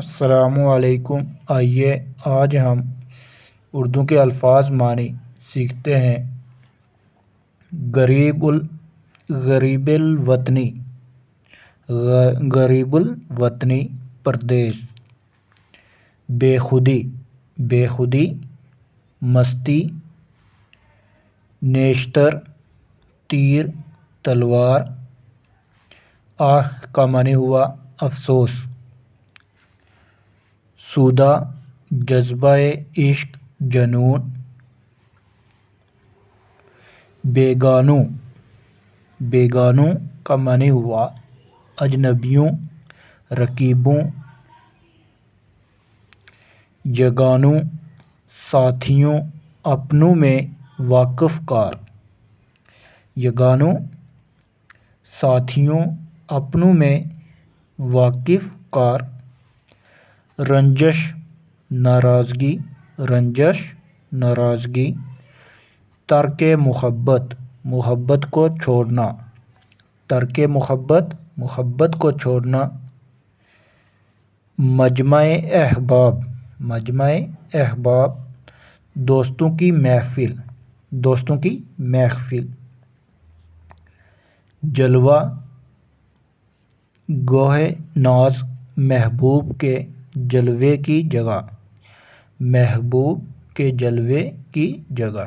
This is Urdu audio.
السلام علیکم۔ آئیے آج ہم اردو کے الفاظ معنی سیکھتے ہیں۔ غریب الوطنی، غریب الوطنی پردیس۔ بے خودی مستی۔ نیشتر تیر تلوار۔ آہ کا معنی ہوا افسوس۔ سودہ جذبہ عشق جنون۔ بیگانوں کا معنی ہوا اجنبیوں رقیبوں۔ یگانوں ساتھیوں اپنوں میں واقف کار۔ یگانوں ساتھیوں اپنوں میں واقف کار۔ رنجش ناراضگی۔ ترک محبت کو چھوڑنا۔ ترک محبت کو چھوڑنا۔ مجمع احباب دوستوں کی محفل۔ جلوہ گوہ ناز محبوب کے جلوے کی جگہ۔